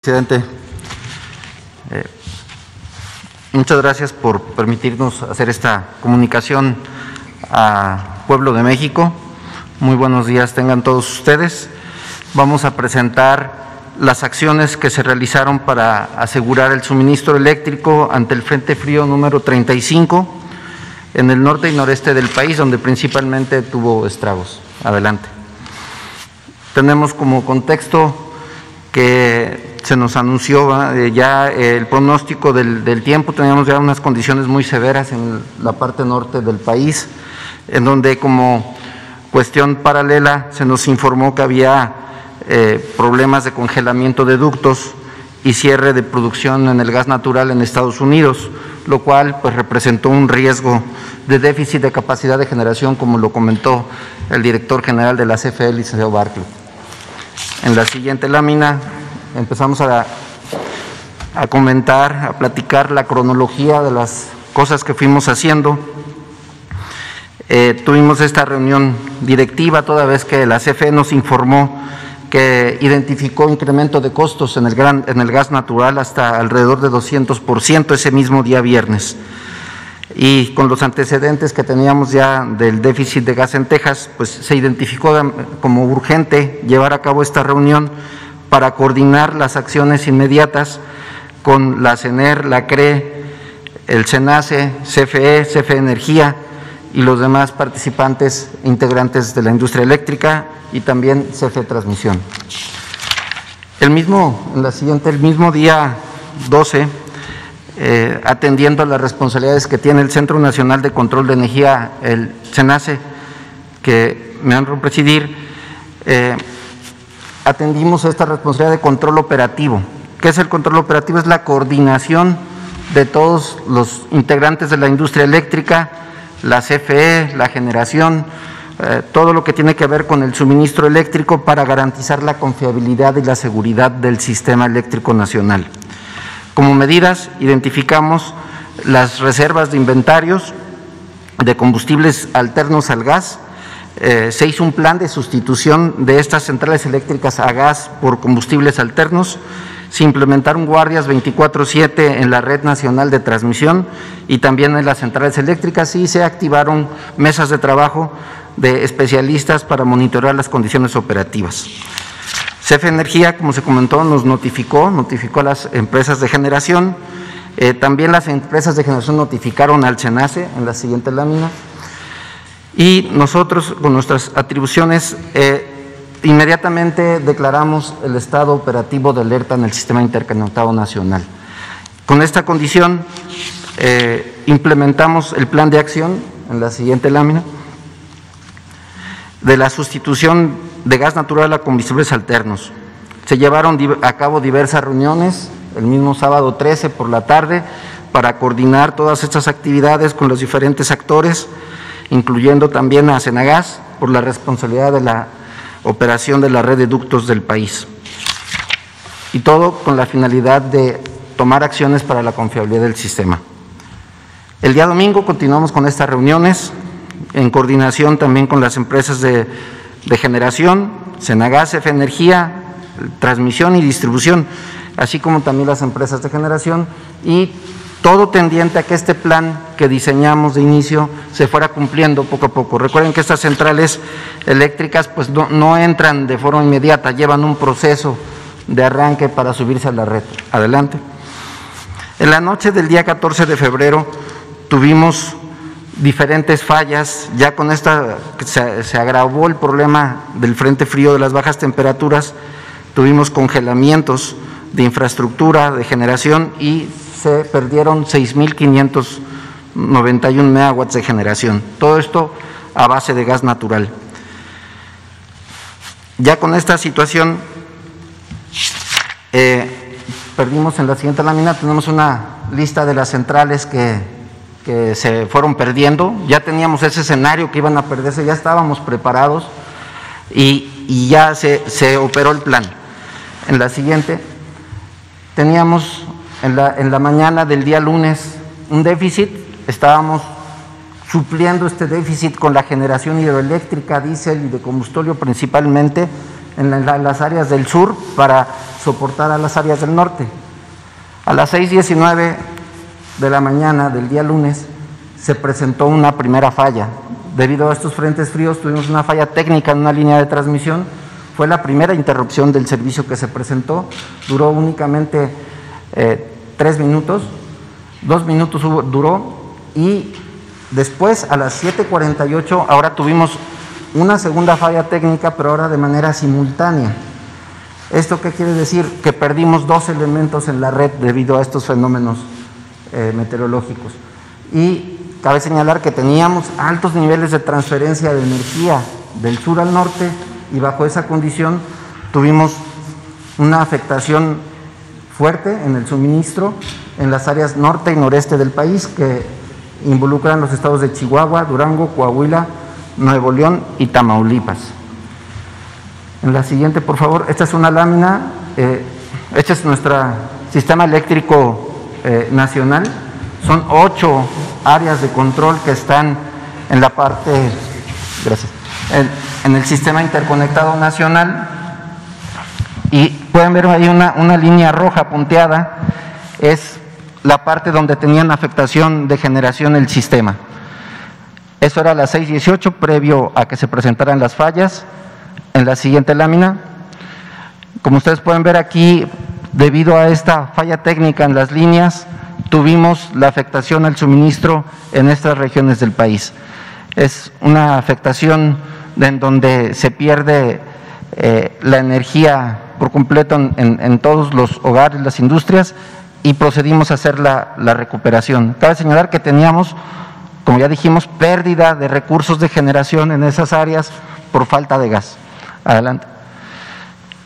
Presidente, muchas gracias por permitirnos hacer esta comunicación a Pueblo de México. Muy buenos días tengan todos ustedes. Vamos a presentar las acciones que se realizaron para asegurar el suministro eléctrico ante el Frente Frío número 35 en el norte y noreste del país, donde principalmente tuvo estragos. Adelante. Tenemos como contexto que se nos anunció ya el pronóstico del tiempo. Teníamos ya unas condiciones muy severas en la parte norte del país, en donde como cuestión paralela se nos informó que había problemas de congelamiento de ductos y cierre de producción en el gas natural en Estados Unidos, lo cual pues representó un riesgo de déficit de capacidad de generación, como lo comentó el director general de la CFE, licenciado Bartlett. En la siguiente lámina empezamos a comentar, a platicar la cronología de las cosas que fuimos haciendo. Tuvimos esta reunión directiva toda vez que la CFE nos informó que identificó incremento de costos en el gas natural hasta alrededor de 200% ese mismo día viernes. Y con los antecedentes que teníamos ya del déficit de gas en Texas, pues se identificó como urgente llevar a cabo esta reunión para coordinar las acciones inmediatas con la CENER, la CRE, el SENACE, CFE, CFE Energía y los demás participantes integrantes de la industria eléctrica y también CFE Transmisión. El mismo día 12, atendiendo a las responsabilidades que tiene el Centro Nacional de Control de Energía, el SENACE, que me honro presidir, atendimos esta responsabilidad de control operativo. ¿Qué es el control operativo? Es la coordinación de todos los integrantes de la industria eléctrica, la CFE, la generación, todo lo que tiene que ver con el suministro eléctrico para garantizar la confiabilidad y la seguridad del sistema eléctrico nacional. Como medidas, identificamos las reservas de inventarios de combustibles alternos al gas. Se hizo un plan de sustitución de estas centrales eléctricas a gas por combustibles alternos. Se implementaron guardias 24/7 en la red nacional de transmisión y también en las centrales eléctricas, y se activaron mesas de trabajo de especialistas para monitorear las condiciones operativas. CFE Energía, como se comentó, nos notificó a las empresas de generación. También las empresas de generación notificaron al SENACE en la siguiente lámina. Y nosotros, con nuestras atribuciones, inmediatamente declaramos el estado operativo de alerta en el sistema interconectado nacional. Con esta condición, implementamos el plan de acción en la siguiente lámina de la sustitución de gas natural a combustibles alternos. Se llevaron a cabo diversas reuniones el mismo sábado 13 por la tarde para coordinar todas estas actividades con los diferentes actores, incluyendo también a Senagas por la responsabilidad de la operación de la red de ductos del país. Y todo con la finalidad de tomar acciones para la confiabilidad del sistema. El día domingo continuamos con estas reuniones en coordinación también con las empresas de generación, Senagas, CFE Energía, transmisión y distribución, así como también las empresas de generación, y todo tendiente a que este plan que diseñamos de inicio se fuera cumpliendo poco a poco. Recuerden que estas centrales eléctricas pues no entran de forma inmediata, llevan un proceso de arranque para subirse a la red. Adelante. En la noche del día 14 de febrero tuvimos diferentes fallas. Ya con esta se agravó el problema del frente frío, de las bajas temperaturas. Tuvimos congelamientos de infraestructura, de generación, y se perdieron 6.591 megawatts de generación. Todo esto a base de gas natural. Ya con esta situación, perdimos en la siguiente lámina, tenemos una lista de las centrales que se fueron perdiendo. Ya teníamos ese escenario que iban a perderse, ya estábamos preparados y ya se operó el plan. En la siguiente, teníamos en la mañana del día lunes un déficit, estábamos supliendo este déficit con la generación hidroeléctrica, diésel y de combustóleo principalmente, en las áreas del sur para soportar a las áreas del norte. A las 6:19 de la mañana del día lunes se presentó una primera falla. Debido a estos frentes fríos tuvimos una falla técnica en una línea de transmisión. Fue la primera interrupción del servicio que se presentó, duró únicamente 3 minutos, 2 minutos duró, y después a las 7:48 ahora tuvimos una segunda falla técnica, pero ahora de manera simultánea. ¿Esto qué quiere decir? Que perdimos 2 elementos en la red debido a estos fenómenos meteorológicos. Y cabe señalar que teníamos altos niveles de transferencia de energía del sur al norte, y bajo esa condición tuvimos una afectación fuerte en el suministro en las áreas norte y noreste del país, que involucran los estados de Chihuahua, Durango, Coahuila, Nuevo León y Tamaulipas. En la siguiente, por favor. Esta es una lámina, este es nuestro sistema eléctrico nacional. Son 8 áreas de control que están en la parte, gracias, en el sistema interconectado nacional, y pueden ver ahí una línea roja punteada, es la parte donde tenían afectación de generación el sistema. Eso era a las 6:18, previo a que se presentaran las fallas. En la siguiente lámina, como ustedes pueden ver aquí, debido a esta falla técnica en las líneas, tuvimos la afectación al suministro en estas regiones del país. Es una afectación en donde se pierde la energía por completo en todos los hogares, las industrias, y procedimos a hacer la recuperación. Cabe señalar que teníamos, como ya dijimos, pérdida de recursos de generación en esas áreas por falta de gas. Adelante.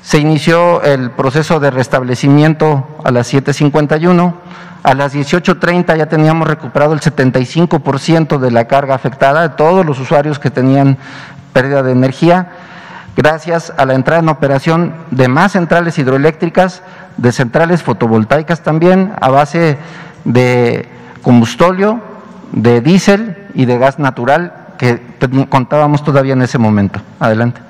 Se inició el proceso de restablecimiento a las 7:51. A las 18:30 ya teníamos recuperado el 75% de la carga afectada, de todos los usuarios que tenían pérdida de energía, gracias a la entrada en operación de más centrales hidroeléctricas, de centrales fotovoltaicas también, a base de combustóleo, de diésel y de gas natural, que contábamos todavía en ese momento. Adelante.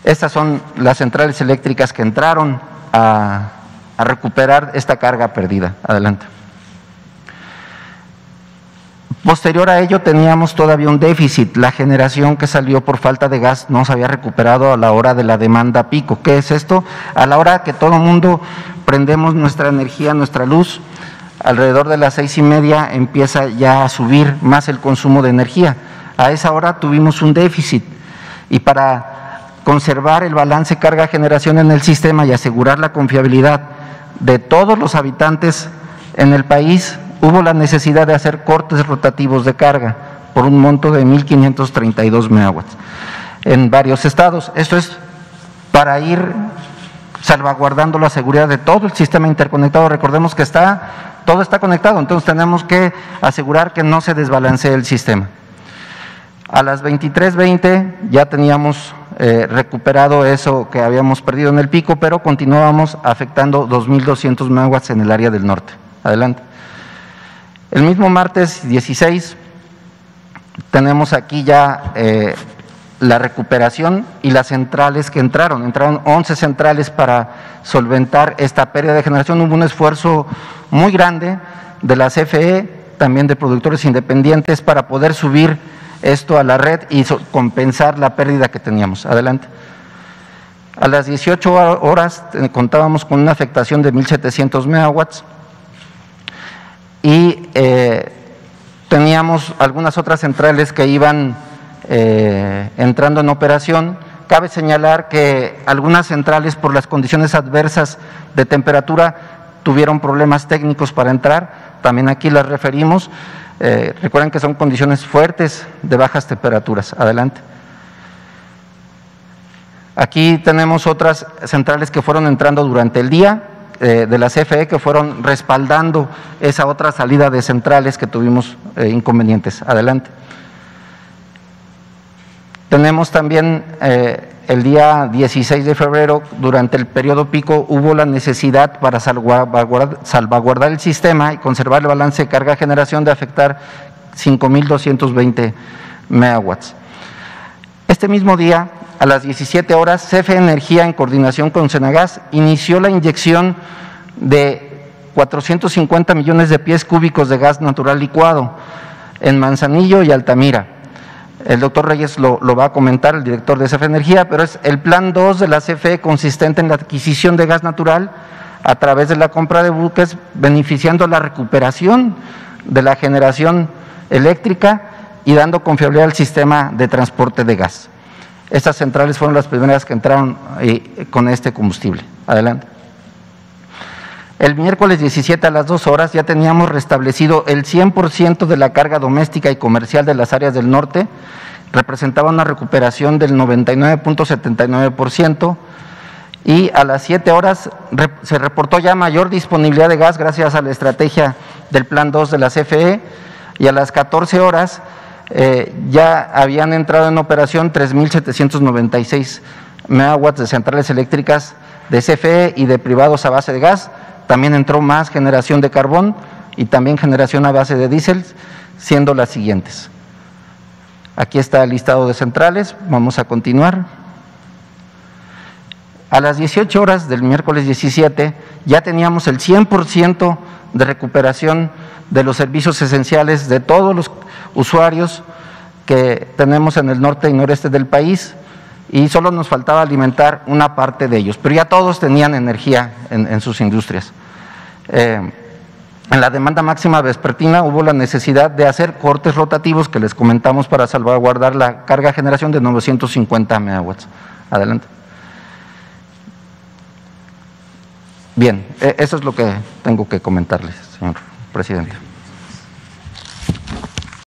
Estas son las centrales eléctricas que entraron a recuperar esta carga perdida. Adelante. Posterior a ello teníamos todavía un déficit. La generación que salió por falta de gas no se había recuperado a la hora de la demanda pico. ¿Qué es esto? A la hora que todo el mundo prendemos nuestra energía, nuestra luz, alrededor de las 6:30 empieza ya a subir más el consumo de energía. A esa hora tuvimos un déficit, y para conservar el balance carga-generación en el sistema y asegurar la confiabilidad de todos los habitantes en el país, hubo la necesidad de hacer cortes rotativos de carga por un monto de 1,532 megawatts en varios estados. Esto es para ir salvaguardando la seguridad de todo el sistema interconectado. Recordemos que todo está conectado, entonces tenemos que asegurar que no se desbalancee el sistema. A las 23:20 ya teníamos recuperado eso que habíamos perdido en el pico, pero continuábamos afectando 2,200 megawatts en el área del norte. Adelante. El mismo martes 16 tenemos aquí ya la recuperación y las centrales que entraron 11 centrales para solventar esta pérdida de generación. Hubo un esfuerzo muy grande de la CFE, también de productores independientes, para poder subir esto a la red y compensar la pérdida que teníamos. Adelante. A las 18 horas contábamos con una afectación de 1,700 megawatts y teníamos algunas otras centrales que iban entrando en operación. Cabe señalar que algunas centrales, por las condiciones adversas de temperatura, tuvieron problemas técnicos para entrar, también aquí las referimos. Recuerden que son condiciones fuertes de bajas temperaturas. Adelante. Aquí tenemos otras centrales que fueron entrando durante el día, de la CFE, que fueron respaldando esa otra salida de centrales que tuvimos inconvenientes. Adelante. Tenemos también el día 16 de febrero, durante el periodo pico, hubo la necesidad para salvaguardar el sistema y conservar el balance de carga-generación de afectar 5,220 megawatts. Este mismo día a las 17 horas, CFE Energía, en coordinación con Senagas, inició la inyección de 450 millones de pies cúbicos de gas natural licuado en Manzanillo y Altamira. El doctor Reyes lo va a comentar, el director de CFE Energía, pero es el plan 2 de la CFE consistente en la adquisición de gas natural a través de la compra de buques, beneficiando la recuperación de la generación eléctrica y dando confiabilidad al sistema de transporte de gas. Estas centrales fueron las primeras que entraron con este combustible. Adelante. El miércoles 17 a las 2 horas ya teníamos restablecido el 100% de la carga doméstica y comercial de las áreas del norte, representaba una recuperación del 99.79%, y a las 7 horas se reportó ya mayor disponibilidad de gas gracias a la estrategia del plan 2 de la CFE, y a las 14 horas ya habían entrado en operación 3.796 megawatts de centrales eléctricas de CFE y de privados a base de gas. También entró más generación de carbón y también generación a base de diésel, siendo las siguientes. Aquí está el listado de centrales, vamos a continuar. A las 18 horas del miércoles 17 ya teníamos el 100% de recuperación de los servicios esenciales de todos los usuarios que tenemos en el norte y noreste del país, y solo nos faltaba alimentar una parte de ellos, pero ya todos tenían energía en sus industrias. En la demanda máxima vespertina hubo la necesidad de hacer cortes rotativos que les comentamos para salvaguardar la carga de generación de 950 megawatts. Adelante. Bien, eso es lo que tengo que comentarles, señor presidente.